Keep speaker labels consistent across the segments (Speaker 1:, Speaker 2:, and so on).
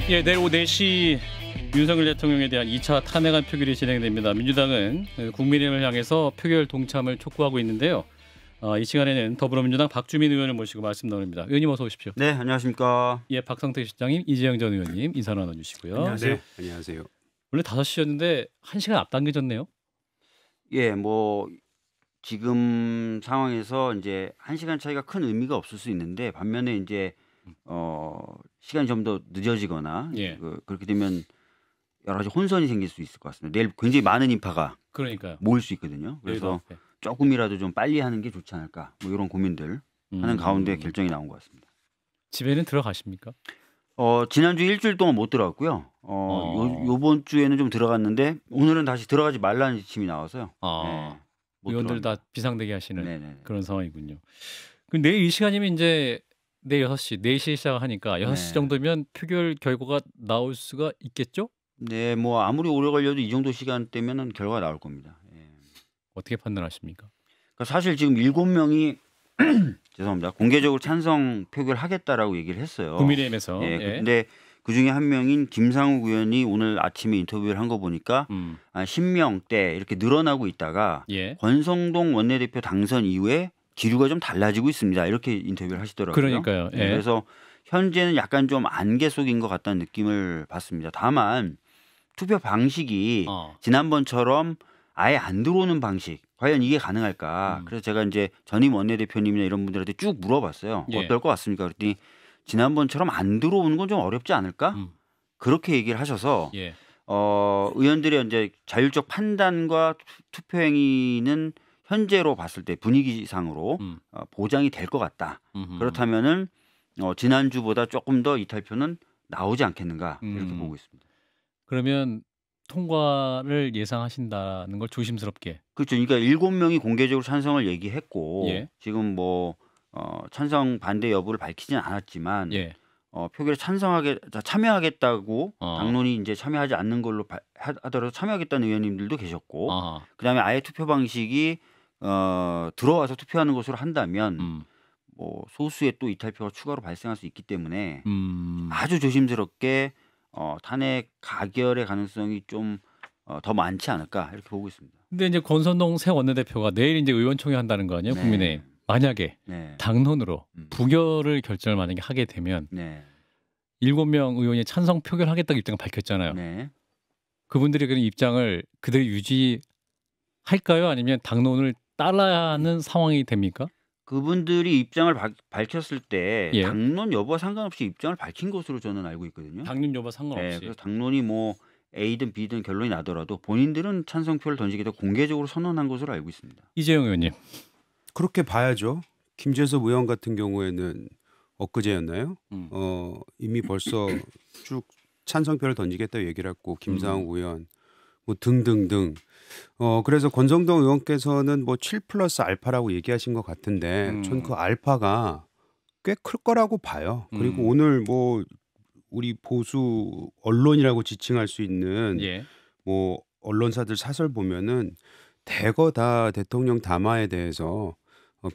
Speaker 1: 예, 내일 오후 4시 윤석열 대통령에 대한 2차 탄핵안 표결이 진행됩니다. 민주당은 국민의힘을 향해서 표결 동참을 촉구하고 있는데요. 이 시간에는 더불어민주당 박주민 의원을 모시고 말씀 나눕니다. 의원님 어서 오십시오.
Speaker 2: 네, 안녕하십니까.
Speaker 1: 예, 박상택 실장님, 이재영 전 의원님 인사 나눠주시고요.
Speaker 2: 안녕하세요.
Speaker 3: 네, 안녕하세요.
Speaker 1: 원래 5시였는데 1시간 앞당겨졌네요.
Speaker 2: 예, 뭐 지금 상황에서 이제 1시간 차이가 큰 의미가 없을 수 있는데 반면에 이제 시간이 좀 더 늦어지거나
Speaker 1: 예.
Speaker 2: 그렇게 되면 여러 가지 혼선이 생길 수 있을 것 같습니다. 내일 굉장히 많은 인파가
Speaker 1: 그러니까요.
Speaker 2: 모일 수 있거든요. 그래서 조금이라도 좀 빨리 하는 게 좋지 않을까 뭐 이런 고민들 하는 가운데 결정이 나온 것 같습니다.
Speaker 1: 집에는 들어가십니까?
Speaker 2: 지난주 일주일 동안 못 들어갔고요. 요번 주에는 좀 들어갔는데 오늘은 다시 들어가지 말라는 지침이 나와서요. 네,
Speaker 1: 의원들 다 비상대기 하시는
Speaker 2: 네네.
Speaker 1: 그런 상황이군요. 그럼 내일 이 시간이면 이제 내일 6시, 4시에 시작하니까 6시
Speaker 2: 네.
Speaker 1: 정도면 표결 결과가 나올 수가 있겠죠?
Speaker 2: 네, 뭐 아무리 오래 걸려도 이 정도 시간대면은 결과가 나올 겁니다. 예.
Speaker 1: 어떻게 판단하십니까?
Speaker 2: 그러니까 사실 지금 7명이 죄송합니다. 공개적으로 찬성 표결하겠다라고 얘기를 했어요.
Speaker 1: 국민의힘에서.
Speaker 2: 예. 근데 그 중에 한 명인 김상욱 의원이 오늘 아침에 인터뷰를 한 거 보니까 10명대 이렇게 늘어나고 있다가
Speaker 1: 예.
Speaker 2: 권성동 원내대표 당선 이후에 기류가 좀 달라지고 있습니다. 이렇게 인터뷰를 하시더라고요.
Speaker 1: 그러니까요. 예.
Speaker 2: 그래서 현재는 약간 좀 안개 속인 것 같다는 느낌을 받습니다. 다만 투표 방식이 지난번처럼 아예 안 들어오는 방식 과연 이게 가능할까? 그래서 제가 이제 전임 원내대표님이나 이런 분들한테 쭉 물어봤어요.
Speaker 1: 예.
Speaker 2: 어떨 것 같습니까? 그랬더니 지난번처럼 안 들어오는 건 좀 어렵지 않을까? 그렇게 얘기를 하셔서
Speaker 1: 예.
Speaker 2: 의원들의 이제 자율적 판단과 투표 행위는 현재로 봤을 때 분위기상으로 보장이 될 것 같다. 그렇다면은 지난주보다 조금 더 이탈표는 나오지 않겠는가 이렇게 보고 있습니다.
Speaker 1: 그러면 통과를 예상하신다는 걸 조심스럽게.
Speaker 2: 그렇죠. 그러니까 7명이 공개적으로 찬성을 얘기했고
Speaker 1: 예.
Speaker 2: 지금 뭐 찬성 반대 여부를 밝히지는 않았지만
Speaker 1: 예.
Speaker 2: 표결에 참여하겠다고 당론이 이제 참여하지 않는 걸로 하더라도 참여하겠다는 의원님들도 계셨고 그다음에 아예 투표 방식이 들어와서 투표하는 것으로 한다면 뭐 소수의 또 이탈표가 추가로 발생할 수 있기 때문에 아주 조심스럽게 탄핵 가결의 가능성이 좀 더 많지 않을까 이렇게 보고 있습니다.
Speaker 1: 근데 이제 권선동 새 원내대표가 내일 이제 의원총회 한다는 거 아니에요?
Speaker 2: 네.
Speaker 1: 국민의힘. 만약에
Speaker 2: 네.
Speaker 1: 당론으로 부결을 결정을 만약에 하게 되면
Speaker 2: 네.
Speaker 1: 7명 의원이 찬성 표결하겠다고 입장을 밝혔잖아요.
Speaker 2: 네.
Speaker 1: 그분들이 그런 입장을 그대로 유지할까요? 아니면 당론을 따라야 하는 상황이 됩니까?
Speaker 2: 그분들이 입장을 밝혔을 때
Speaker 1: 예.
Speaker 2: 당론 여부와 상관없이 입장을 밝힌 것으로 저는 알고 있거든요.
Speaker 1: 당론 여부 상관없이.
Speaker 2: 네, 그래서 당론이 뭐 A든 B든 결론이 나더라도 본인들은 찬성표를 던지겠다 공개적으로 선언한 것으로 알고 있습니다.
Speaker 1: 이재영 의원님.
Speaker 3: 그렇게 봐야죠. 김재섭 의원 같은 경우에는 엊그제였나요? 이미 벌써 쭉 찬성표를 던지겠다고 얘기를 했고 김상욱 의원 뭐 등등등. 그래서 권성동 의원께서는 뭐 7+알파라고 얘기하신 것 같은데 전 그 알파가 꽤 클 거라고 봐요. 그리고 오늘 뭐 우리 보수 언론이라고 지칭할 수 있는
Speaker 1: 예.
Speaker 3: 뭐 언론사들 사설 보면은 대거 다 대통령 담화에 대해서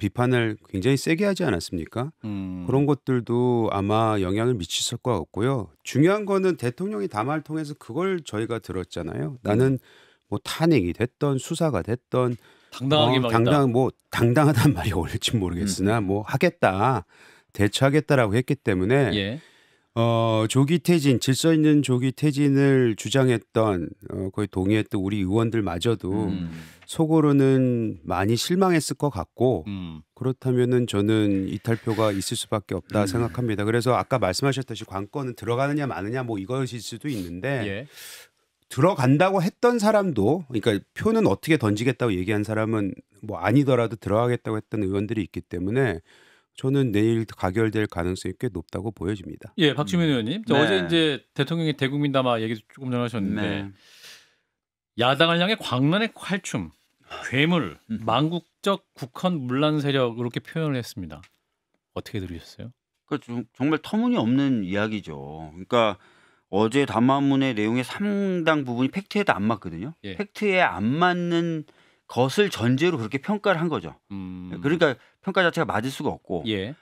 Speaker 3: 비판을 굉장히 세게 하지 않았습니까? 그런 것들도 아마 영향을 미쳤을 것 같고요. 중요한 거는 대통령이 담화를 통해서 그걸 저희가 들었잖아요. 나는 뭐 탄핵이 됐던 수사가 됐던
Speaker 1: 당당하게 막 했다.
Speaker 3: 뭐 당당하단 말이 어울릴지 모르겠으나 뭐 하겠다 대처하겠다라고 했기 때문에
Speaker 1: 예.
Speaker 3: 조기 퇴진, 질서 있는 조기 퇴진을 주장했던 거의 동의했던 우리 의원들마저도 속으로는 많이 실망했을 것 같고 그렇다면은 저는 이탈표가 있을 수밖에 없다 생각합니다. 그래서 아까 말씀하셨듯이 관건은 들어가느냐 마느냐 뭐 이것일 수도 있는데
Speaker 1: 예.
Speaker 3: 들어간다고 했던 사람도 그러니까 표는 어떻게 던지겠다고 얘기한 사람은 뭐 아니더라도 들어가겠다고 했던 의원들이 있기 때문에 저는 내일 가결될 가능성이 꽤 높다고 보여집니다.
Speaker 1: 예, 박주민 의원님.
Speaker 2: 네.
Speaker 1: 어제 이제 대통령이 대국민 담화 얘기 조금 전에 하셨는데
Speaker 2: 네.
Speaker 1: 야당을 향해 광란의 칼춤, 괴물, 망국적 국헌 문란 세력 이렇게 표현을 했습니다. 어떻게 들으셨어요?
Speaker 2: 그러니까 정말 터무니없는 이야기죠. 그러니까 어제 담화문의 내용의 상당 부분이 팩트에도 안 맞거든요.
Speaker 1: 예.
Speaker 2: 팩트에 안 맞는 것을 전제로 그렇게 평가를 한 거죠. 그러니까 평가 자체가 맞을 수가 없고
Speaker 1: 예.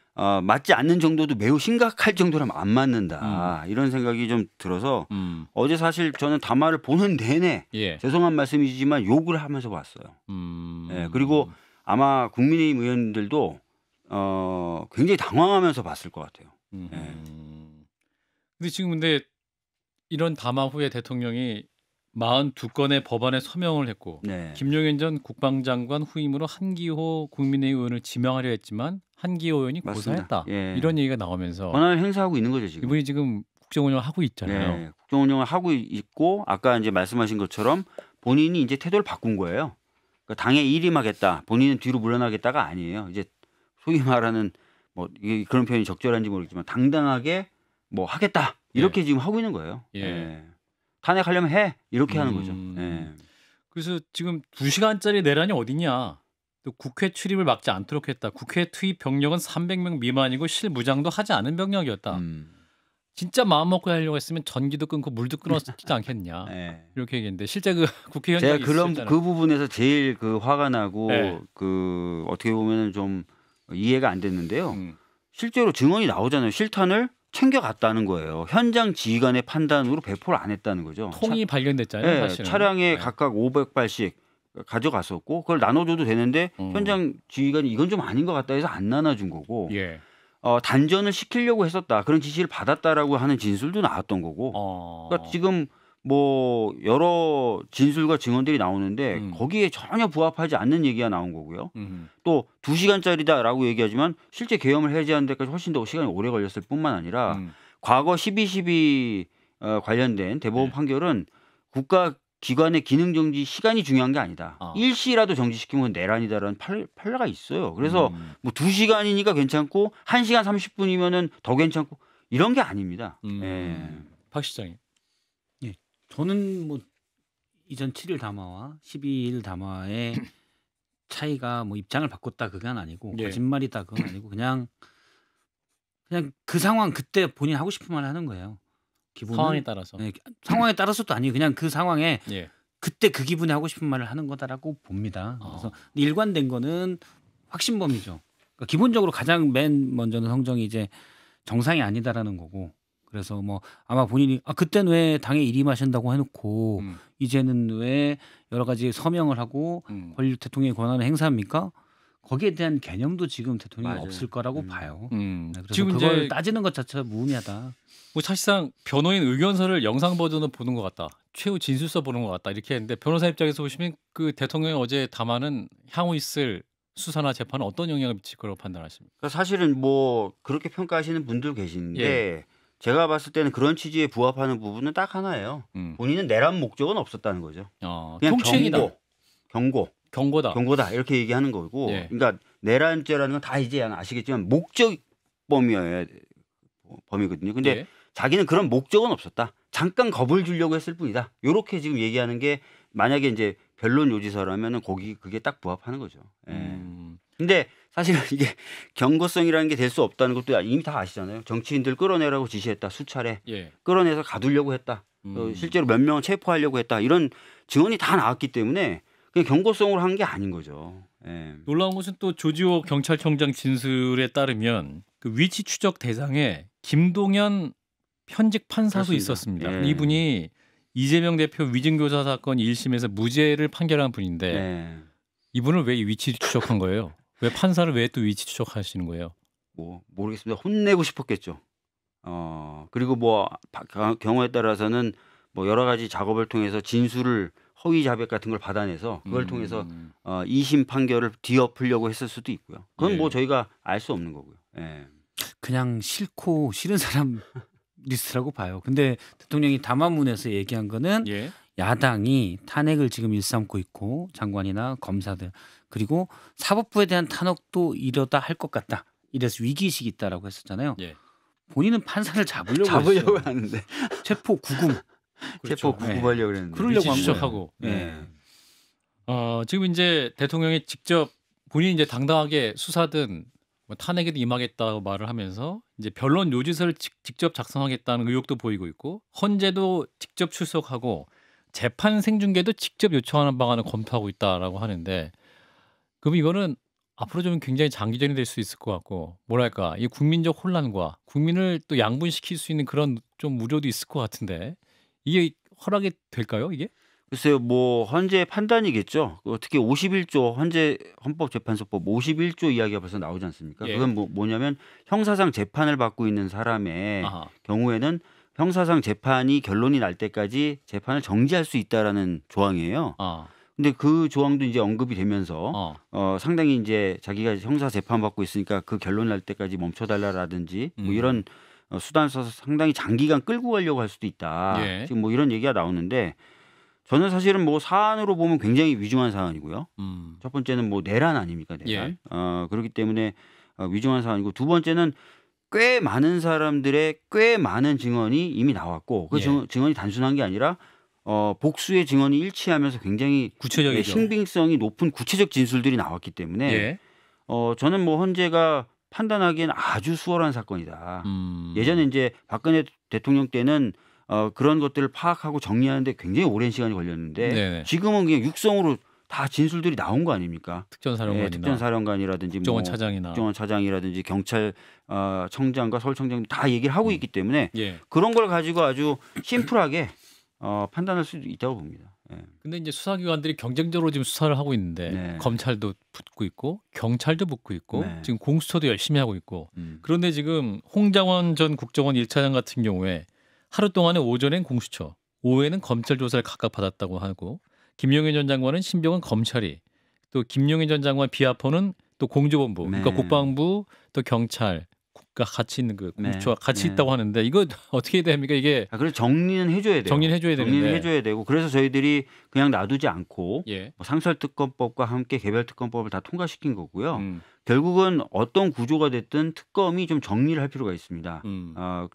Speaker 2: 맞지 않는 정도도 매우 심각할 정도라면 안 맞는다. 이런 생각이 좀 들어서 어제 사실 저는 담화를 보는 내내
Speaker 1: 예.
Speaker 2: 죄송한 말씀이지만 욕을 하면서 봤어요. 예, 그리고 아마 국민의힘 의원들도 굉장히 당황하면서 봤을 것 같아요. 예.
Speaker 1: 근데 지금 이런 담화 후에 대통령이 42건의 법안에 서명을 했고
Speaker 2: 네.
Speaker 1: 김용현 전 국방장관 후임으로 한기호 국민의힘 의원을 지명하려 했지만 한기호 의원이
Speaker 2: 맞습니다.
Speaker 1: 고사했다.
Speaker 2: 예.
Speaker 1: 이런 얘기가 나오면서
Speaker 2: 권한을 행사하고 있는 거죠 지금.
Speaker 1: 이분이 지금 국정운영을 하고 있잖아요.
Speaker 2: 네, 국정운영을 하고 있고 아까 이제 말씀하신 것처럼 본인이 이제 태도를 바꾼 거예요. 그러니까 당에 일임하겠다. 본인은 뒤로 물러나겠다가 아니에요. 이제 소위 말하는 뭐 이게 그런 표현이 적절한지 모르겠지만 당당하게 뭐 하겠다. 이렇게 지금 하고 있는 거예요.
Speaker 1: 예.
Speaker 2: 예. 탄핵하려면 해. 이렇게 하는 거죠. 예.
Speaker 1: 그래서 지금 2시간짜리 내란이 어디냐. 또 국회 출입을 막지 않도록 했다. 국회 투입 병력은 300명 미만이고 실무장도 하지 않은 병력이었다. 진짜 마음 먹고 하려고 했으면 전기도 끊고 물도 끊었지 않겠냐.
Speaker 2: 예.
Speaker 1: 이렇게 얘기했는데 실제 그 국회
Speaker 2: 제가
Speaker 1: 현장이
Speaker 2: 그 부분에서 제일 그 화가 나고
Speaker 1: 네.
Speaker 2: 그 어떻게 보면 좀 이해가 안 됐는데요. 실제로 증언이 나오잖아요. 실탄을 챙겨갔다는 거예요. 현장 지휘관의 판단으로 배포를 안 했다는 거죠.
Speaker 1: 통이 발견됐잖아요.
Speaker 2: 네,
Speaker 1: 사실은.
Speaker 2: 차량에
Speaker 1: 네.
Speaker 2: 각각 500발씩 가져갔었고 그걸 나눠줘도 되는데 현장 지휘관이 이건 좀 아닌 것 같다 해서 안 나눠준 거고
Speaker 1: 예.
Speaker 2: 단전을 시키려고 했었다. 그런 지시를 받았다라고 하는 진술도 나왔던 거고 그러니까 지금 뭐 여러 진술과 증언들이 나오는데 거기에 전혀 부합하지 않는 얘기가 나온 거고요. 또 2시간짜리다라고 얘기하지만 실제 계엄을 해제하는 데까지 훨씬 더 시간이 오래 걸렸을 뿐만 아니라 과거 12.12 관련된 대법원
Speaker 1: 네.
Speaker 2: 판결은 국가기관의 기능정지 시간이 중요한 게 아니다. 일시라도 정지시키면 내란이다라는 판례가 있어요. 그래서 뭐 2시간이니까 괜찮고 1시간 30분이면은 더 괜찮고 이런 게 아닙니다. 예.
Speaker 1: 박 시장님.
Speaker 4: 저는 뭐 이전 7일 담화와 12일 담화의 차이가 뭐 입장을 바꿨다 그건 아니고
Speaker 1: 예.
Speaker 4: 거짓말이다 그건 아니고 그냥 그 상황 그때 본인 하고 싶은 말을 하는 거예요. 기분은
Speaker 1: 상황에 따라서.
Speaker 4: 네, 상황에 따라서도 아니고 그냥 그 상황에
Speaker 1: 예.
Speaker 4: 그때 그 기분에 하고 싶은 말을 하는 거다라고 봅니다. 그래서 일관된 거는 확신범이죠. 그러니까 기본적으로 가장 맨 먼저는 성정이 이제 정상이 아니다라는 거고. 그래서 뭐 아마 본인이 그때는 왜 당에 일임하신다고 해놓고 이제는 왜 여러 가지 서명을 하고 대통령의 권한을 행사합니까? 거기에 대한 개념도 지금 대통령이
Speaker 2: 맞아요.
Speaker 4: 없을 거라고 봐요. 그래서
Speaker 1: 지금
Speaker 4: 그걸
Speaker 1: 이제
Speaker 4: 따지는 것 자체가 무의미하다.
Speaker 1: 뭐 사실상 변호인 의견서를 영상 버전으로 보는 것 같다. 최후 진술서 보는 것 같다. 이렇게 했는데 변호사 입장에서 보시면 그 대통령의 어제 담화는 향후 있을 수사나 재판에 어떤 영향을 미칠 거라고 판단하십니까?
Speaker 2: 그러니까 사실은 뭐 그렇게 평가하시는 분들 계시는데
Speaker 1: 예.
Speaker 2: 제가 봤을 때는 그런 취지에 부합하는 부분은 딱 하나예요. 본인은 내란 목적은 없었다는 거죠. 그냥
Speaker 1: 통치행위다. 경고다.
Speaker 2: 이렇게 얘기하는 거고.
Speaker 1: 예.
Speaker 2: 그러니까 내란죄라는 건 다 이제 아시겠지만 목적 범이거든요. 근데
Speaker 1: 예.
Speaker 2: 자기는 그런 목적은 없었다. 잠깐 겁을 주려고 했을 뿐이다. 이렇게 지금 얘기하는 게 만약에 이제 변론 요지서라면은 그게 딱 부합하는 거죠. 예. 근데 사실은 이게 경고성이라는 게 될 수 없다는 것도 이미 다 아시잖아요. 정치인들 끌어내라고 지시했다. 수차례.
Speaker 1: 예.
Speaker 2: 끌어내서 가두려고 했다. 실제로 몇 명을 체포하려고 했다. 이런 증언이 다 나왔기 때문에 그냥 경고성으로 한 게 아닌 거죠. 예.
Speaker 1: 놀라운 것은 또 조지호 경찰청장 진술에 따르면 그 위치 추적 대상에 김동연 현직 판사도
Speaker 2: 그렇습니다.
Speaker 1: 있었습니다.
Speaker 2: 예.
Speaker 1: 이분이 이재명 대표 위증교사 사건 1심에서 무죄를 판결한 분인데
Speaker 2: 예.
Speaker 1: 이분을 왜 위치 추적한 거예요? 왜 판사를 왜 또 위치 추적하시는 거예요?
Speaker 2: 뭐 모르겠습니다. 혼내고 싶었겠죠. 그리고 뭐 경우에 따라서는 뭐 여러 가지 작업을 통해서 진술을 허위 자백 같은 걸 받아내서 그걸 통해서 2심 판결을 뒤엎으려고 했을 수도 있고요. 그건
Speaker 1: 예.
Speaker 2: 뭐 저희가 알 수 없는 거고요. 예.
Speaker 4: 그냥 싫고 싫은 사람 리스트라고 봐요. 근데 대통령이 담화문에서 얘기한 거는
Speaker 1: 예.
Speaker 4: 야당이 탄핵을 지금 일삼고 있고 장관이나 검사들 그리고 사법부에 대한 탄핵도 이러다 할 것 같다. 이래서 위기의식이 있다라고 했었잖아요.
Speaker 1: 예.
Speaker 4: 본인은 판사를 잡으려고 했어요.
Speaker 2: 하는데
Speaker 4: 체포 구금.
Speaker 2: 체포 구금하려고 그랬는데.
Speaker 4: 그러려고
Speaker 1: 위치
Speaker 4: 한
Speaker 1: 추적하고.
Speaker 2: 네.
Speaker 1: 지금 이제 대통령이 직접 본인이 이제 당당하게 수사든 뭐 탄핵에도 임하겠다고 말을 하면서 이제 변론 요지서를 직접 작성하겠다는 의욕도 보이고 있고 헌재도 직접 출석하고 재판 생중계도 직접 요청하는 방안을 검토하고 있다라고 하는데 그럼 이거는 앞으로 좀 굉장히 장기전이 될 수 있을 것 같고 뭐랄까 이 국민적 혼란과 국민을 또 양분시킬 수 있는 그런 좀 우려도 있을 것 같은데 이게 허락이 될까요? 이게?
Speaker 2: 글쎄요. 뭐 헌재의 판단이겠죠. 특히 51조 헌법재판소법 51조 이야기가 벌써 나오지 않습니까?
Speaker 1: 예.
Speaker 2: 그건 뭐냐면 형사상 재판을 받고 있는 사람의
Speaker 1: 아하.
Speaker 2: 경우에는 형사상 재판이 결론이 날 때까지 재판을 정지할 수 있다라는 조항이에요. 근데 그 조항도 이제 언급이 되면서 상당히 이제 자기가 형사 재판 받고 있으니까 그 결론 날 때까지 멈춰달라라든지 뭐 이런 수단을 써서 상당히 장기간 끌고 가려고 할 수도 있다.
Speaker 1: 예.
Speaker 2: 지금 뭐 이런 얘기가 나오는데 저는 사실은 뭐 사안으로 보면 굉장히 위중한 사안이고요. 첫 번째는 뭐 내란 아닙니까? 내란.
Speaker 1: 예.
Speaker 2: 그렇기 때문에 위중한 사안이고 두 번째는 꽤 많은 사람들의 꽤 많은 증언이 이미 나왔고 그
Speaker 1: 예.
Speaker 2: 증언이 단순한 게 아니라 복수의 증언이 일치하면서 굉장히
Speaker 1: 구체적이죠.
Speaker 2: 신빙성이 높은 구체적 진술들이 나왔기 때문에
Speaker 1: 예.
Speaker 2: 저는 뭐 헌재가 판단하기엔 아주 수월한 사건이다. 예전에 이제 박근혜 대통령 때는 그런 것들을 파악하고 정리하는데 굉장히 오랜 시간이 걸렸는데
Speaker 1: 네네.
Speaker 2: 지금은 그냥 육성으로 다 진술들이 나온 거 아닙니까?
Speaker 1: 특전사령관이나
Speaker 2: 특전사령관이라든지
Speaker 1: 국정원
Speaker 2: 뭐
Speaker 1: 차장이나
Speaker 2: 국정원 차장이라든지 경찰 청장과 서울청장 다 얘기를 하고 있기 때문에
Speaker 1: 예.
Speaker 2: 그런 걸 가지고 아주 심플하게 판단할 수 있다고 봅니다. 예.
Speaker 1: 근데 이제 수사기관들이 경쟁적으로 지금 수사를 하고 있는데
Speaker 2: 네.
Speaker 1: 검찰도 붙고 있고 경찰도 붙고 있고
Speaker 2: 네.
Speaker 1: 지금 공수처도 열심히 하고 있고 그런데 지금 홍장원 전 국정원 1차장 같은 경우에 하루 동안에 오전엔 공수처, 오후에는 검찰 조사를 각각 받았다고 하고 김용현 전 장관은 신병은 검찰이 또 김용현 전 장관 비하포는 또 공조본부,
Speaker 2: 네.
Speaker 1: 그러니까 국방부 또 경찰 국가 같이 있는 그 공수처가 같이
Speaker 2: 네.
Speaker 1: 있다고 하는데 이거 어떻게 됩니까 이게?
Speaker 2: 그래서 정리는 해줘야 돼요.
Speaker 1: 정리는 해줘야 되는데.
Speaker 2: 정리는 해줘야 되고 그래서 저희들이 그냥 놔두지 않고
Speaker 1: 예.
Speaker 2: 뭐 상설특검법과 함께 개별특검법을 다 통과시킨 거고요. 결국은 어떤 구조가 됐든 특검이 좀 정리를 할 필요가 있습니다.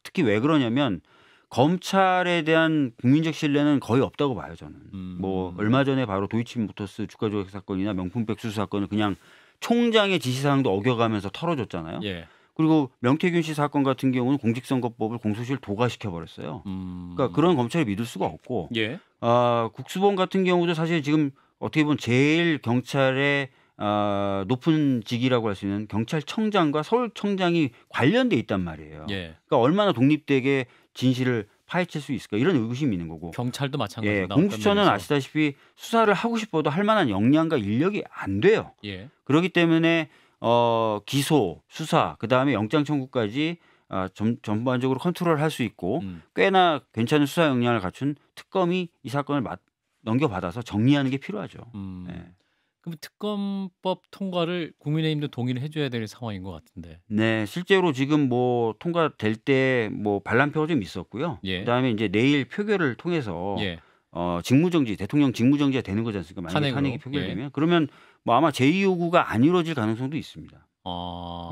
Speaker 2: 특히 왜 그러냐면 검찰에 대한 국민적 신뢰는 거의 없다고 봐요 저는. 뭐 얼마 전에 바로 도이치모터스 주가 조작 사건이나 명품백 수수 사건을 그냥 총장의 지시사항도 어겨가면서 털어줬잖아요.
Speaker 1: 예.
Speaker 2: 그리고 명태균 씨 사건 같은 경우는 공직선거법을 공소시효를 도과시켜 버렸어요. 그러니까 그런 검찰을 믿을 수가 없고
Speaker 1: 예.
Speaker 2: 국수본 같은 경우도 사실 지금 어떻게 보면 제일 경찰의 높은 직이라고 할 수 있는 경찰청장과 서울청장이 관련돼 있단 말이에요.
Speaker 1: 예.
Speaker 2: 그러니까 얼마나 독립되게 진실을 파헤칠 수 있을까 이런 의구심이 있는 거고.
Speaker 1: 경찰도 마찬가지로.
Speaker 2: 예, 공수처는 아시다시피 수사를 하고 싶어도 할 만한 역량과 인력이 안 돼요.
Speaker 1: 예.
Speaker 2: 그렇기 때문에 기소, 수사, 그다음에 영장 청구까지 전반적으로 컨트롤할 수 있고 꽤나 괜찮은 수사 역량을 갖춘 특검이 이 사건을 넘겨받아서 정리하는 게 필요하죠. 네.
Speaker 1: 그럼 특검법 통과를 국민의힘도 동의를 해줘야 될 상황인 것 같은데.
Speaker 2: 네, 실제로 지금 뭐 통과될 때 뭐 반란표가 좀 있었고요.
Speaker 1: 예.
Speaker 2: 그다음에 이제 내일 표결을 통해서
Speaker 1: 예.
Speaker 2: 직무정지, 대통령 직무정지가 되는 거지 않습니까? 만약에 탄핵이 표결되면.
Speaker 1: 예.
Speaker 2: 그러면 뭐 아마 제2요구가 안 이루어질 가능성도 있습니다.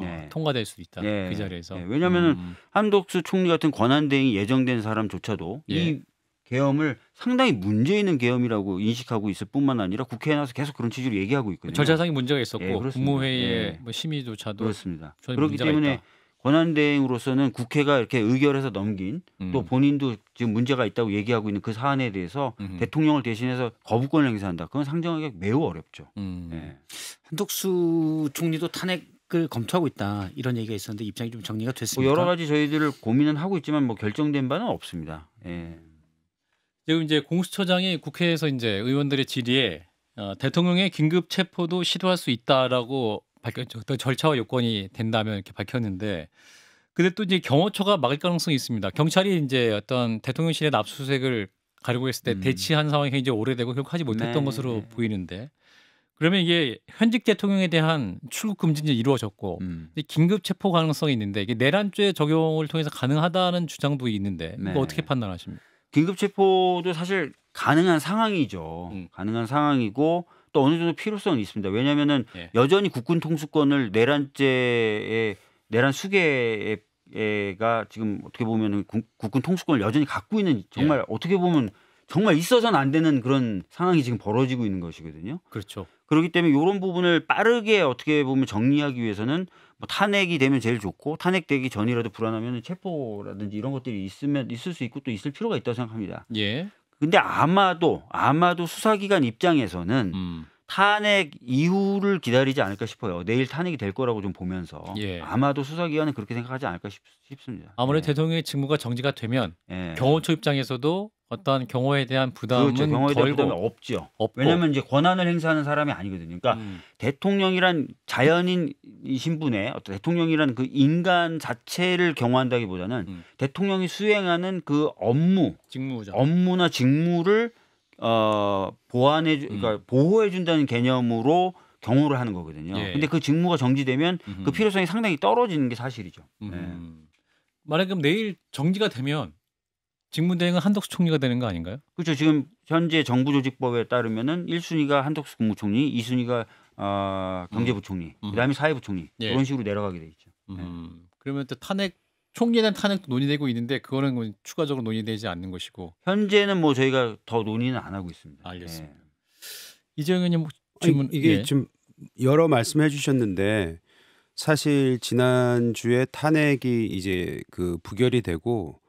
Speaker 1: 네. 통과될 수 있다.
Speaker 2: 네.
Speaker 1: 그 자리에서.
Speaker 2: 네. 왜냐하면 한덕수 총리 같은 권한대행이 예정된 사람조차도
Speaker 1: 예.
Speaker 2: 이 계엄을 상당히 문제 있는 계엄이라고 인식하고 있을 뿐만 아니라 국회에 나와서 계속 그런 취지로 얘기하고 있거든요.
Speaker 1: 절차상의 문제가 있었고
Speaker 2: 예, 그렇습니다.
Speaker 1: 국무회의의
Speaker 2: 예.
Speaker 1: 뭐 심의조차도
Speaker 2: 그렇습니다.
Speaker 1: 전혀
Speaker 2: 그렇기
Speaker 1: 문제가
Speaker 2: 때문에
Speaker 1: 있다.
Speaker 2: 권한대행으로서는 국회가 이렇게 의결해서 넘긴 또 본인도 지금 문제가 있다고 얘기하고 있는 그 사안에 대해서 대통령을 대신해서 거부권을 행사한다. 그건 상정하기 매우 어렵죠. 네.
Speaker 4: 한덕수 총리도 탄핵을 검토하고 있다 이런 얘기가 있었는데 입장이 좀 정리가
Speaker 2: 뭐
Speaker 4: 됐습니까?
Speaker 2: 여러 가지 저희들 고민은 하고 있지만 뭐 결정된 바는 없습니다. 예.
Speaker 1: 지금 이제 공수처장이 국회에서 이제 의원들의 질의에 대통령의 긴급 체포도 시도할 수 있다라고 밝혔죠. 또 절차와 요건이 된다면 이렇게 밝혔는데, 근데 또 이제 경호처가 막을 가능성이 있습니다. 경찰이 이제 어떤 대통령실의 압수수색을 가려고 했을 때 대치한 상황이 굉장히 오래되고 결국 하지 못했던
Speaker 2: 네.
Speaker 1: 것으로 보이는데, 그러면 이게 현직 대통령에 대한 출국 금지는 이루어졌고 긴급 체포 가능성이 있는데 이게 내란죄 적용을 통해서 가능하다는 주장도 있는데 이거
Speaker 2: 네.
Speaker 1: 어떻게 판단하십니까?
Speaker 2: 긴급 체포도 사실 가능한 상황이죠. 가능한 상황이고 또 어느 정도 필요성은 있습니다. 왜냐하면은
Speaker 1: 예.
Speaker 2: 여전히 국군 통수권을 내란 수계가 지금 어떻게 보면은 국군 통수권을 여전히 갖고 있는 정말 어떻게 보면 정말 있어서는 안 되는 그런 상황이 지금 벌어지고 있는 것이거든요.
Speaker 1: 그렇죠.
Speaker 2: 그렇기 때문에 이런 부분을 빠르게 어떻게 보면 정리하기 위해서는 뭐 탄핵이 되면 제일 좋고 탄핵되기 전이라도 불안하면 체포라든지 이런 것들이 있을 수 있고 또 있을 필요가 있다고 생각합니다.
Speaker 1: 예.
Speaker 2: 근데 아마도 수사기관 입장에서는 탄핵 이후를 기다리지 않을까 싶어요. 내일 탄핵이 될 거라고 좀 보면서
Speaker 1: 예.
Speaker 2: 아마도 수사기관은 그렇게 생각하지 않을까 싶습니다.
Speaker 1: 아무래도
Speaker 2: 예.
Speaker 1: 대통령의 직무가 정지가 되면
Speaker 2: 예.
Speaker 1: 경호처 입장에서도 어떠한 경호에 대한 부담은
Speaker 2: 그렇죠. 경호에 대한 부담이
Speaker 1: 덜고
Speaker 2: 없죠.
Speaker 1: 없고.
Speaker 2: 왜냐하면 이제 권한을 행사하는 사람이 아니거든요. 그러니까 대통령이란 자연인이신 분의 어떤 대통령이란 그 인간 자체를 경호한다기보다는 대통령이 수행하는 그
Speaker 1: 직무죠.
Speaker 2: 업무나 직무를 그러니까 보호해 준다는 개념으로 경호를 하는 거거든요.
Speaker 1: 예.
Speaker 2: 근데 그 직무가 정지되면 그 필요성이 상당히 떨어지는 게 사실이죠.
Speaker 1: 만약 그럼 내일 정지가 되면 직무대행은 한덕수 총리가 되는 거 아닌가요?
Speaker 2: 그렇죠. 지금 현재 정부조직법에 따르면은 1순위가 한덕수 국무총리, 2순위가 경제부총리, 그다음에 사회부총리
Speaker 1: 예.
Speaker 2: 이런 식으로 내려가게 돼 있죠.
Speaker 1: 그러면 또 총리에 대한 탄핵도 논의되고 있는데 그거는 뭐 추가적으로 논의되지 않는 것이고.
Speaker 2: 현재는 뭐 저희가 더 논의는 안 하고 있습니다.
Speaker 1: 알겠습니다.
Speaker 2: 예.
Speaker 1: 이재용 의원님 질문.
Speaker 3: 이게
Speaker 1: 예.
Speaker 3: 좀 여러 말씀해 주셨는데 사실 지난주에 탄핵이 이제 그 부결이 되고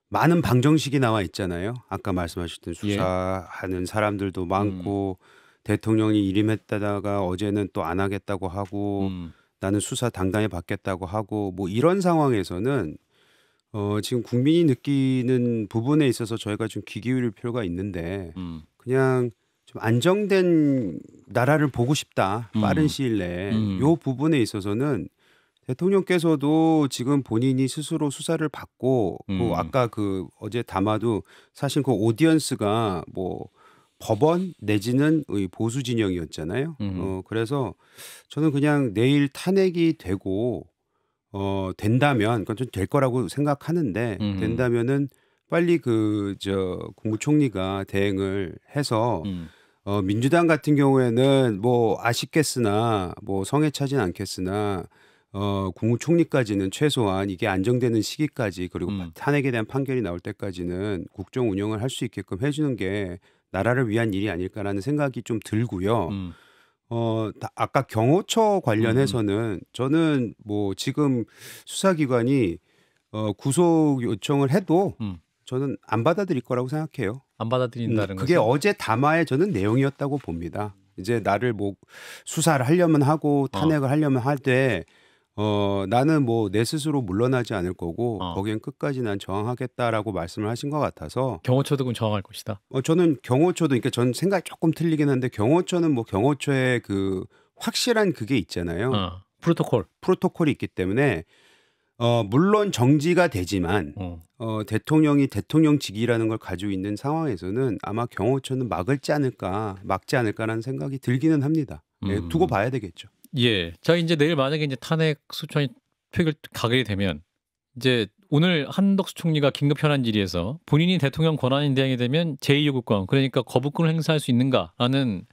Speaker 3: 많은 방정식이 나와 있잖아요. 아까 말씀하셨던 수사하는 사람들도 많고 대통령이 일임했다가 어제는 또 안 하겠다고 하고 나는 수사 당당히 받겠다고 하고 뭐 이런 상황에서는 지금 국민이 느끼는 부분에 있어서 저희가 좀 귀 기울일 필요가 있는데 그냥 좀 안정된 나라를 보고 싶다. 빠른 시일 내에 요 부분에 있어서는 대통령께서도 지금 본인이 스스로 수사를 받고 그 아까 그 어제 담화도 사실 그 오디언스가 뭐 법원 내지는 보수 진영이었잖아요. 그래서 저는 그냥 내일 탄핵이 되고 된다면 그건 좀 될 거라고 생각하는데 된다면은 빨리 그 국무총리가 대행을 해서 민주당 같은 경우에는 뭐 아쉽겠으나 뭐 성에 차진 않겠으나 국무총리까지는 최소한 이게 안정되는 시기까지 그리고 탄핵에 대한 판결이 나올 때까지는 국정 운영을 할 수 있게끔 해주는 게 나라를 위한 일이 아닐까라는 생각이 좀 들고요. 아까 경호처 관련해서는 저는 뭐 지금 수사기관이 구속 요청을 해도 저는 안 받아들일 거라고 생각해요.
Speaker 1: 안 받아들인다는
Speaker 3: 그게
Speaker 1: 것은?
Speaker 3: 어제 담화의 저는 내용이었다고 봅니다. 이제 나를 뭐 수사를 하려면 하고 탄핵을 하려면 할 때 나는 뭐 내 스스로 물러나지 않을 거고 거기엔 끝까지 난 저항하겠다라고 말씀을 하신 것 같아서
Speaker 1: 경호처도 그럼 저항할 것이다.
Speaker 3: 저는 경호처도 그러니까 전 생각이 조금 틀리긴 한데 경호처는 뭐 경호처의 그 확실한 그게 있잖아요. 프로토콜이 있기 때문에 물론 정지가 되지만 대통령이 대통령직이라는 걸 가지고 있는 상황에서는 아마 경호처는 막지 않을까라는 생각이 들기는 합니다. 예, 두고 봐야 되겠죠.
Speaker 1: 예. 자 이제 내일 만약에 이제 탄핵 소추안이 표결 가게 되면 이제 오늘 한덕수 총리가 긴급 현안 질의에서 본인이 대통령 권한인 대행이 되면 제2요구권 그러니까 거부권을 행사할 수 있는가라는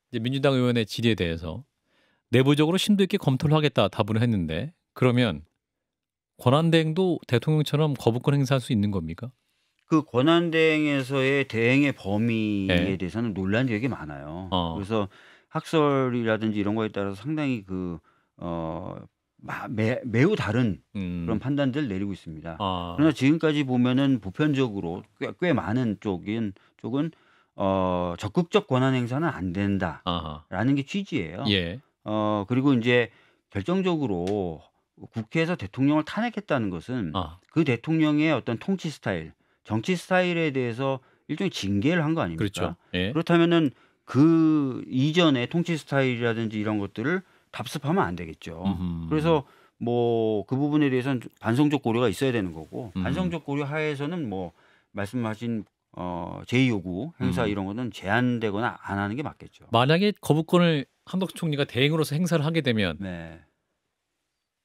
Speaker 1: 이제 민주당 의원의 질의에 대해서 내부적으로 심도 있게 검토를 하겠다 답을 했는데 그러면 권한 대행도 대통령처럼 거부권 행사할 수 있는 겁니까?
Speaker 2: 그 권한 대행에서의 대행의 범위에 대해서는 논란이 되게 많아요. 그래서 학설이라든지 이런 거에 따라서 상당히 매우 다른 그런 판단들을 내리고 있습니다. 그러나 지금까지 보면은 보편적으로 꽤 많은 쪽은 적극적 권한 행사는 안 된다라는 게 취지예요.
Speaker 1: 예.
Speaker 2: 그리고 이제 결정적으로 국회에서 대통령을 탄핵했다는 것은 그 대통령의 어떤 통치 스타일, 정치 스타일에 대해서 일종의 징계를 한 거 아닙니까?
Speaker 1: 그렇죠. 예.
Speaker 2: 그렇다면은 그 이전의 통치 스타일이라든지 이런 것들을 답습하면 안 되겠죠. 그래서 뭐 그 부분에 대해서는 반성적 고려가 있어야 되는 거고 반성적 고려 하에서는 뭐 말씀하신 제2요구 행사 이런 거는 제한되거나 안 하는 게 맞겠죠.
Speaker 1: 만약에 거부권을 한덕수 총리가 대행으로서 행사를 하게 되면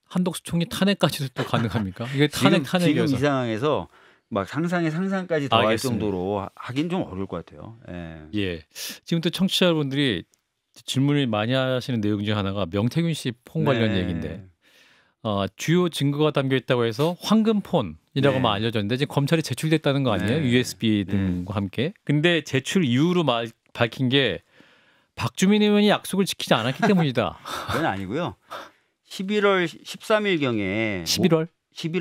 Speaker 1: 한덕수 총리 탄핵까지도 또 가능합니까? 이게 탄핵이어서
Speaker 2: 지금 이 상황에서 막 상상까지 더할
Speaker 1: 알겠습니다.
Speaker 2: 정도로 하긴 좀 어려울 것 같아요.
Speaker 1: 예. 지금 또 청취자분들이 질문을 많이 하시는 내용 중에 하나가 명태균 씨 폰 관련 얘기인데 주요 증거가 담겨 있다고 해서 황금폰이라고만 알려졌는데 지금 검찰이 제출됐다는 거 아니에요? USB 등과 함께. 근데 제출 이유로 밝힌 게 박주민 의원이 약속을 지키지 않았기 때문이다.
Speaker 2: 그건 아니고요. 11월 13일경에
Speaker 1: 11월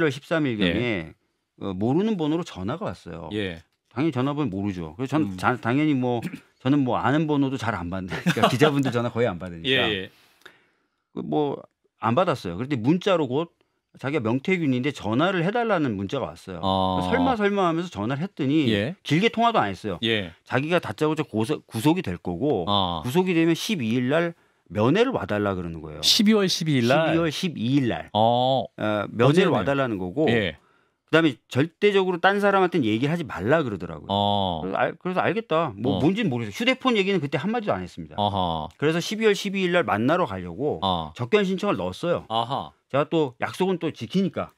Speaker 2: 13일경에 모르는 번호로 전화가 왔어요.
Speaker 1: 예.
Speaker 2: 당연히 전화번호 모르죠. 그래서 전 당연히 뭐 저는 뭐 아는 번호도 잘 안 받는 그러니까 기자분들 전화 거의 안 받으니까
Speaker 1: 예.
Speaker 2: 뭐 안 받았어요. 그런데 문자로 곧 자기가 명태균인데 전화를 해달라는 문자가 왔어요. 설마 하면서 전화를 했더니
Speaker 1: 예.
Speaker 2: 길게 통화도 안 했어요.
Speaker 1: 예.
Speaker 2: 자기가 다짜고짜 구속이 될 거고 구속이 되면 12일 날 면회를 와달라 그러는 거예요.
Speaker 1: 12월 12일 날.
Speaker 2: 12월 12일 날 면회를
Speaker 1: 어제네.
Speaker 2: 와달라는 거고
Speaker 1: 예.
Speaker 2: 그다음에 절대적으로 딴 사람한테는 얘기를 하지 말라 그러더라고요. 그래서 알겠다. 뭐 뭔지는 모르겠어요. 휴대폰 얘기는 그때 한마디도 안 했습니다. 그래서 12월 12일 날 만나러 가려고 접견 신청을 넣었어요. 제가 또 약속은 또 지키니까.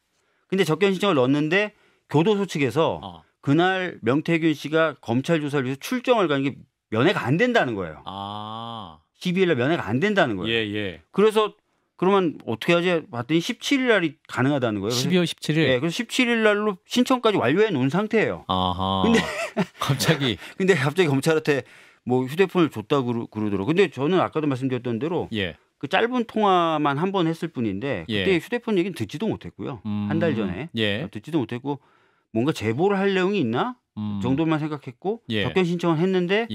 Speaker 2: 근데 접견 신청을 넣었는데 교도소 측에서 그날 명태균 씨가 검찰 조사를 위해서 출정을 가는 게 면회가 안 된다는 거예요. 12일 날 면회가 안 된다는 거예요.
Speaker 1: 예.
Speaker 2: 그래서 그러면 어떻게 하지? 봤더니 17일 날이 가능하다는 거예요.
Speaker 1: 12월 17일.
Speaker 2: 네, 그래서 17일 날로 신청까지 완료해 놓은 상태예요.
Speaker 1: 근데 갑자기
Speaker 2: 검찰한테 뭐 휴대폰을 줬다고 그러더라고요. 근데 저는 아까도 말씀드렸던 대로 그 짧은 통화만 한 번 했을 뿐인데 그때 휴대폰 얘기는 듣지도 못했고요. 한 달 전에 듣지도 못했고 뭔가 제보를 할 내용이 있나 정도만 생각했고 접견 신청을 했는데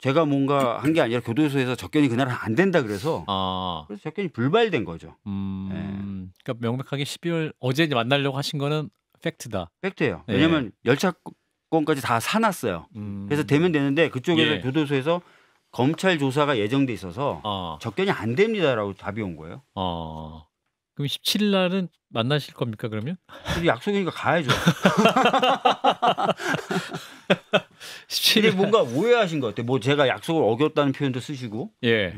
Speaker 2: 제가 뭔가 한 게 아니라 교도소에서 접견이 그날 안 된다 그래서 그래서 접견이 불발된 거죠.
Speaker 1: 그러니까 명백하게 12월 어제 이제 만나려고 하신 거는 팩트다.
Speaker 2: 팩트예요. 왜냐하면 열차권까지 다 사놨어요. 그래서 되면 되는데 그쪽에서 교도소에서 검찰 조사가 예정돼 있어서 접견이 안 됩니다라고 답이 온 거예요.
Speaker 1: 그럼 17일 날은 만나실 겁니까 그러면?
Speaker 2: 약속이니까 가야죠.
Speaker 1: 17일
Speaker 2: 뭔가 오해하신 것 같아요. 뭐 제가 약속을 어겼다는 표현도 쓰시고.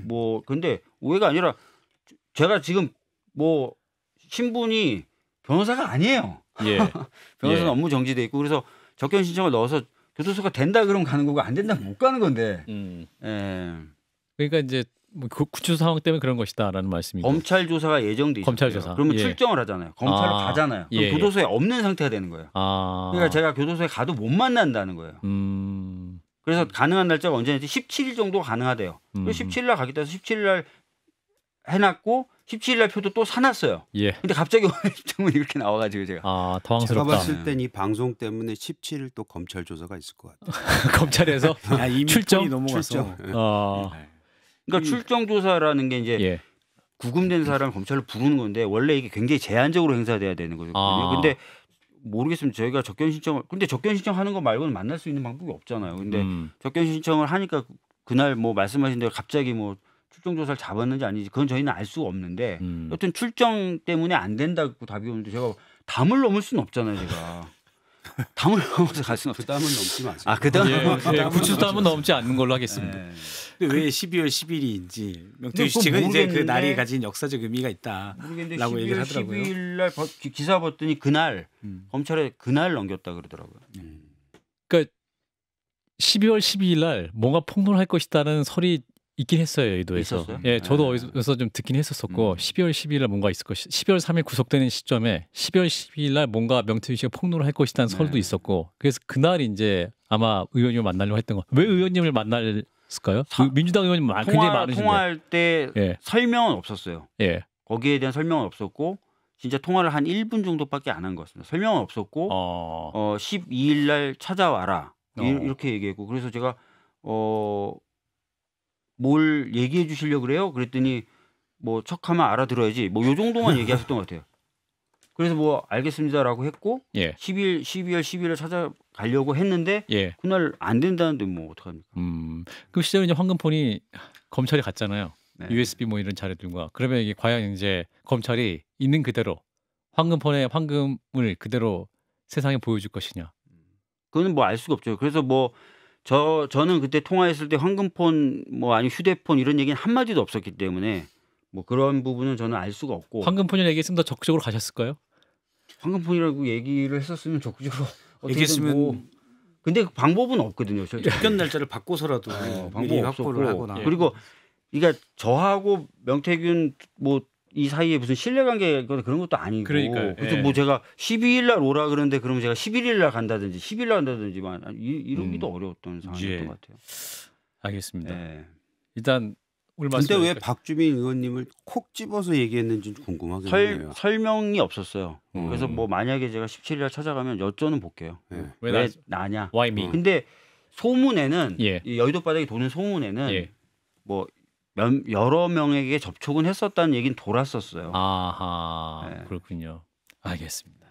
Speaker 2: 뭐 근데 오해가 아니라 제가 지금 뭐 신분이 변호사가 아니에요. 변호사는 업무 정지돼 있고 그래서 접견 신청을 넣어서 교도소가 된다 그러면 가는 거고 안 된다면 못 가는 건데.
Speaker 1: 그러니까 이제 뭐 구치소 상황 때문에 그런 것이다라는 말씀이고.
Speaker 2: 검찰 조사가 예정돼 있어요.
Speaker 1: 검찰 조사.
Speaker 2: 그러면 출정을 하잖아요. 검찰로 가잖아요. 그럼 교도소에 없는 상태가 되는 거예요. 그러니까 제가 교도소에 가도 못 만난다는 거예요. 그래서 가능한 날짜가 언제냐면 17일 정도 가능하대요. 그래서 17일 날 가겠다 해서 17일 날 해놨고 17일 날 표도 또 사놨어요. 근데 갑자기 오늘 신청문이 이렇게 나와가지고 제가
Speaker 1: 당황스럽다.
Speaker 3: 제가 봤을 땐 이 방송 때문에 17일 또 검찰 조사가 있을 것 같아요.
Speaker 1: 검찰에서
Speaker 4: 이미
Speaker 1: 출정
Speaker 4: 넘어가서.
Speaker 2: 그러니까 출정 조사라는 게 이제 구금된 사람을 검찰로 부르는 건데 원래 이게 굉장히 제한적으로 행사돼야 되는 거거든요. 근데 모르겠습니다. 저희가 접견 신청을 근데 접견 신청하는 거 말고는 만날 수 있는 방법이 없잖아요. 근데 접견 신청을 하니까 그날 뭐 말씀하신 대로 갑자기 뭐 출정 조사를 잡았는지 아닌지 그건 저희는 알 수가 없는데 여튼 출정 때문에 안 된다고 답이 오는데 제가 담을 넘을 수는 없잖아요. 제가 담을 넘어서 갈 수는 없죠.
Speaker 3: 그 담은 넘지 마세요.
Speaker 2: 그 담은
Speaker 1: 구치소 담은 넘지 않는 걸로 하겠습니다.
Speaker 4: 근데 왜 12월 10일인지 명태균 씨 측은 이제 그 날이 가진 역사적 의미가 있다라고 얘기를 하더라고요.
Speaker 2: 12일 날 기사 봤더니 그날 검찰에 그날 넘겼다 그러더라고요.
Speaker 1: 그러니까 12월 12일 날 뭔가 폭로할 것이다는 설이 있긴 했어요. 여의도에서.
Speaker 2: 있었어요?
Speaker 1: 저도 어디서 좀 듣긴 했었었고 12월 12일 날 뭔가 있을 것이 12월 3일 구속되는 시점에 12월 12일 날 뭔가 명태균 씨가 폭로를 할 것이다는 설도 있었고 그래서 그날 이제 아마 의원님을 만나려고 했던 거. 왜 의원님을 만날까요? 민주당 의원님 굉장히 많으신데.
Speaker 2: 통화할 때 설명은 없었어요. 거기에 대한 설명은 없었고 진짜 통화를 한 1분 정도밖에 안 한 것 같습니다. 설명은 없었고 12일 날 찾아와라 이렇게 얘기했고 그래서 제가 뭘 얘기해 주시려고 그래요? 그랬더니 뭐 척하면 알아들어야지. 뭐 요 정도만 얘기하셨던 것 같아요. 그래서 뭐 알겠습니다라고 했고 12월 12일에 찾아가려고 했는데 그날 안 된다는데 뭐 어떡합니까?
Speaker 1: 그 시절에 이제 황금폰이 검찰에 갔잖아요. USB 뭐 이런 자료들과 그러면 이게 과연 이제 검찰이 있는 그대로 황금폰의 황금을 그대로 세상에 보여줄 것이냐?
Speaker 2: 그거는 뭐 알 수가 없죠. 그래서 뭐 저는 그때 통화했을 때 황금폰 뭐 아니 휴대폰 이런 얘기는 한 마디도 없었기 때문에 뭐 그런 부분은 저는 알 수가 없고
Speaker 1: 황금폰이라고 얘기했으면 더 적극적으로 가셨을까요?
Speaker 2: 황금폰이라고 얘기를 했었으면 적극적으로
Speaker 4: 얘기했으면
Speaker 2: 뭐 근데 방법은 없거든요.
Speaker 4: 접견 날짜를 바꿔서라도
Speaker 2: 방법
Speaker 4: 확보를 하거나
Speaker 2: 그리고 그러니까 저하고 명태균 뭐 이 사이에 무슨 신뢰관계가 그런 것도 아니고 그래서 뭐 제가 12일 날 오라 그러는데 그러면 제가 11일 날 간다든지 10일 날 간다든지만 이러기도 어려웠던 상황이었던 것 같아요.
Speaker 1: 알겠습니다. 일단
Speaker 3: 근데 왜 박주민 의원님을 콕 집어서 얘기했는지 궁금하긴 해요.
Speaker 2: 설명이 없었어요. 그래서 뭐 만약에 제가 17일 날 찾아가면 여쭤는 볼게요.
Speaker 1: 왜
Speaker 2: 나냐?
Speaker 1: Why me?
Speaker 2: 근데 소문에는
Speaker 1: 예.
Speaker 2: 이 여의도 바닥에 도는 소문에는
Speaker 1: 예.
Speaker 2: 뭐 여러 명에게 접촉은 했었다는 얘기는 돌았었어요.
Speaker 1: 아하
Speaker 2: 네.
Speaker 1: 그렇군요. 알겠습니다.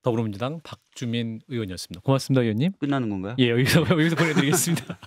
Speaker 1: 더불어민주당 박주민 의원이었습니다. 고맙습니다, 의원님.
Speaker 2: 끝나는 건가요?
Speaker 1: 예, 여기서 보내드리겠습니다.